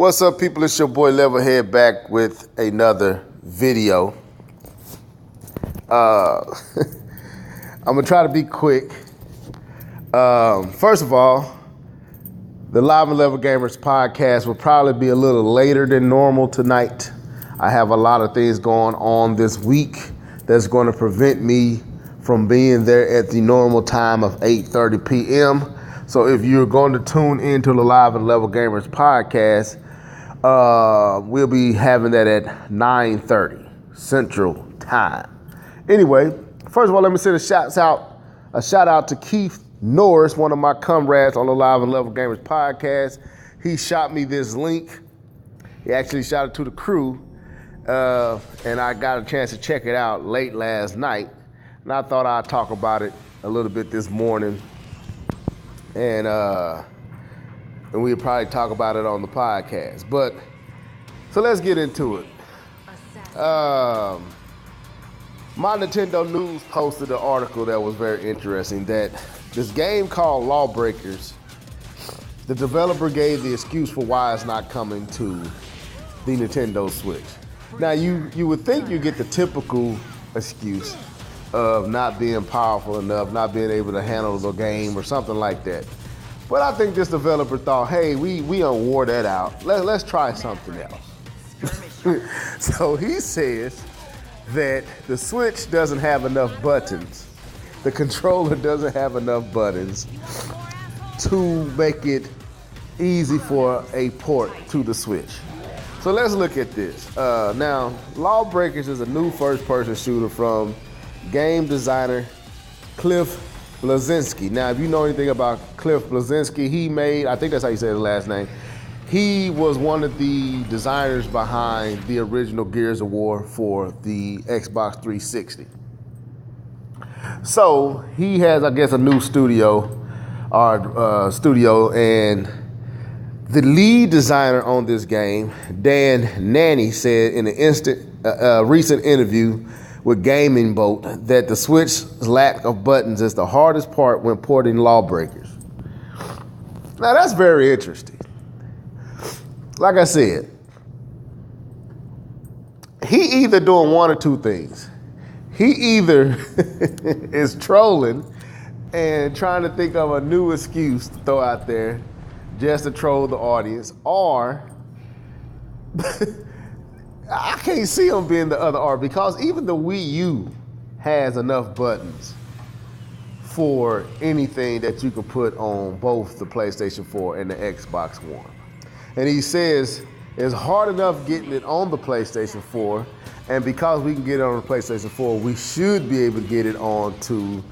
What's up, people? It's your boy Levelhead back with another video. I'm gonna try to be quick. First of all, the Live and Level Gamers podcast will probably be a little later than normal tonight. I have a lot of things going on this week that's going to prevent me from being there at the normal time of 8:30 p.m. So if you're going to tune into the Live and Level Gamers podcast, we'll be having that at 9:30 Central Time. Anyway, first of all, let me send a shout out to Keith Norris, one of my comrades on the Live and Level Gamers podcast. He shot me this link. He actually shot it to the crew, and I got a chance to check it out late last night. And I thought I'd talk about it a little bit this morning, and we'll probably talk about it on the podcast. But so let's get into it. My Nintendo News posted an article that was very interesting, that this game called Lawbreakers, the developer gave the excuse for why it's not coming to the Nintendo Switch. Now you would think you get the typical excuse of not being powerful enough, not being able to handle the game or something like that. But I think this developer thought, hey, we done wore that out. Let's try something else. So he says that the Switch doesn't have enough buttons. The controller doesn't have enough buttons to make it easy for a port to the Switch. So let's look at this. Now, Lawbreakers is a new first-person shooter from game designer Cliff Bleszinski. Now, if you know anything about Cliff Bleszinski, he made, I think that's how you say his last name, he was one of the designers behind the original Gears of War for the Xbox 360. So he has, I guess, a new studio, and the lead designer on this game, Dan Nanny, said in an recent interview with Gaming Boat that the Switch's lack of buttons is the hardest part when porting Lawbreakers. Now that's very interesting. Like I said, he either doing one or two things. He either is trolling and trying to think of a new excuse to throw out there just to troll the audience, or I can't see him being the other R, because even the Wii U has enough buttons for anything that you can put on both the PlayStation 4 and the Xbox One. And he says it's hard enough getting it on the PlayStation 4, and because we can get it on the PlayStation 4, we should be able to get it onto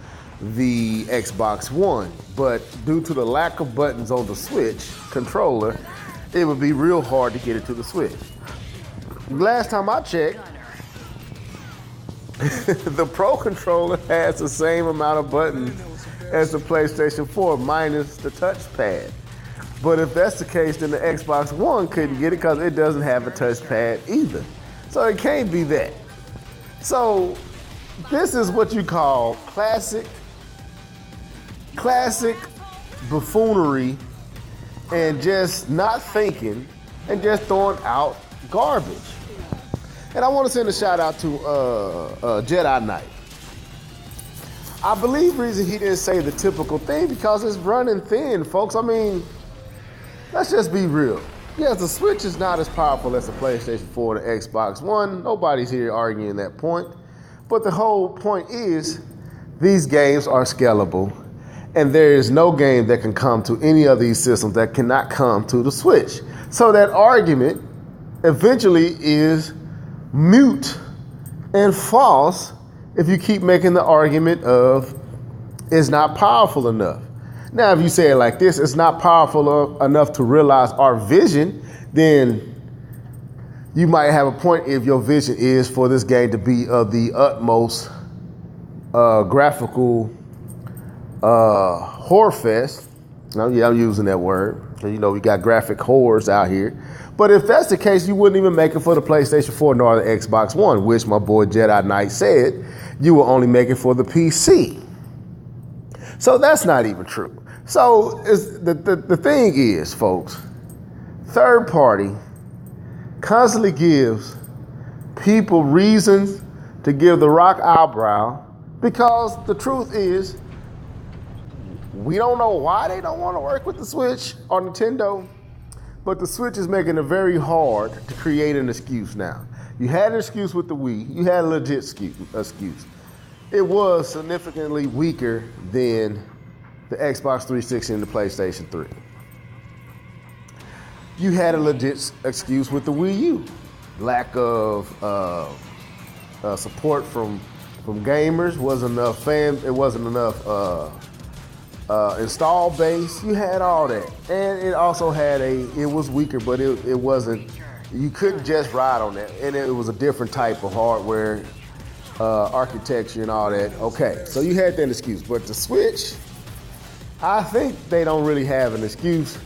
the Xbox One. But due to the lack of buttons on the Switch controller, it would be real hard to get it to the Switch. Last time I checked, the Pro controller has the same amount of buttons as the PlayStation 4 minus the touchpad. But if that's the case, then the Xbox One couldn't get it because it doesn't have a touchpad either. So it can't be that. So this is what you call classic buffoonery and just not thinking and just throwing out garbage. And I want to send a shout out to Jedi Knight. I believe the reason he didn't say the typical thing because it's running thin, folks. I mean, let's just be real. Yes, the Switch is not as powerful as the PlayStation 4 and the Xbox One. Nobody's here arguing that point. But the whole point is these games are scalable, and there is no game that can come to any of these systems that cannot come to the Switch. So that argument eventually is mute and false if you keep making the argument of it's not powerful enough. Now, if you say it like this, it's not powerful enough to realize our vision, then you might have a point if your vision is for this game to be of the utmost graphical horror fest. Yeah, I'm using that word. You know, we got graphic horrors out here. But if that's the case, you wouldn't even make it for the PlayStation 4 nor the Xbox One, which my boy Jedi Knight said you will only make it for the PC. So that's not even true. So the thing is, folks, third party constantly gives people reasons to give the rock eyebrow, because the truth is, we don't know why they don't want to work with the Switch or Nintendo, but the Switch is making it very hard to create an excuse now. You had an excuse with the Wii. You had a legit excuse. It was significantly weaker than the Xbox 360 and the PlayStation 3. You had a legit excuse with the Wii U. Lack of support from gamers, wasn't enough fans, it wasn't enough install base. You had all that, and it also had it was weaker, but it wasn't, you couldn't just ride on that, and it was a different type of hardware, architecture and all that. Okay, so you had that excuse, but the Switch, I think they don't really have an excuse.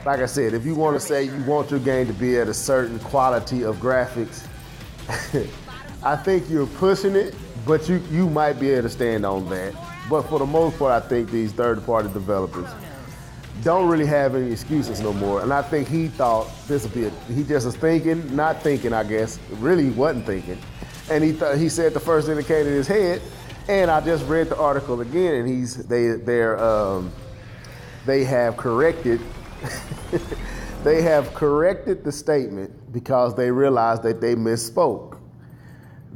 Like I said, if you want to say you want your game to be at a certain quality of graphics, I think you're pushing it, but you might be able to stand on that. But for the most part, I think these third-party developers don't really have any excuses no more. And I think he thought this would be he just was thinking, not thinking, I guess. Really wasn't thinking. And he said the first thing that came to his head. And I just read the article again, and they have corrected they have corrected the statement because they realized that they misspoke.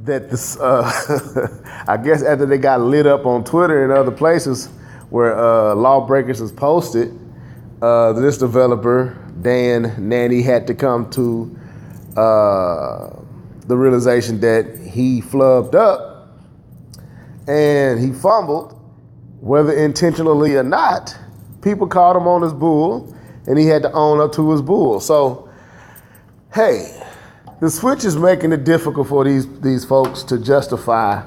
That this, I guess after they got lit up on Twitter and other places where Lawbreakers has posted, this developer, Dan Nanny, had to come to the realization that he flubbed up and he fumbled, whether intentionally or not. People called him on his bull, and he had to own up to his bull. So, hey, the Switch is making it difficult for these folks to justify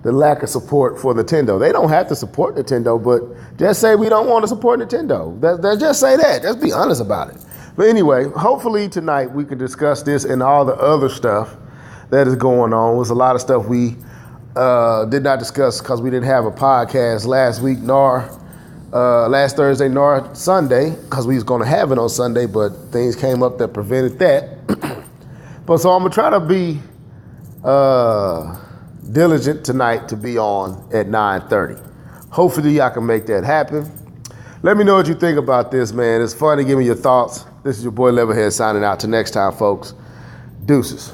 the lack of support for Nintendo. They don't have to support Nintendo, but just say we don't want to support Nintendo. Just say that. Just be honest about it. But anyway, hopefully tonight we can discuss this and all the other stuff that is going on. There's a lot of stuff we did not discuss because we didn't have a podcast last week, nor last Thursday, nor Sunday, because we was going to have it on Sunday, but things came up that prevented that. But so I'm going to try to be diligent tonight to be on at 9:30. Hopefully I can make that happen. Let me know what you think about this, man. It's fun to give me your thoughts. This is your boy Leatherhead signing out. Till next time, folks. Deuces.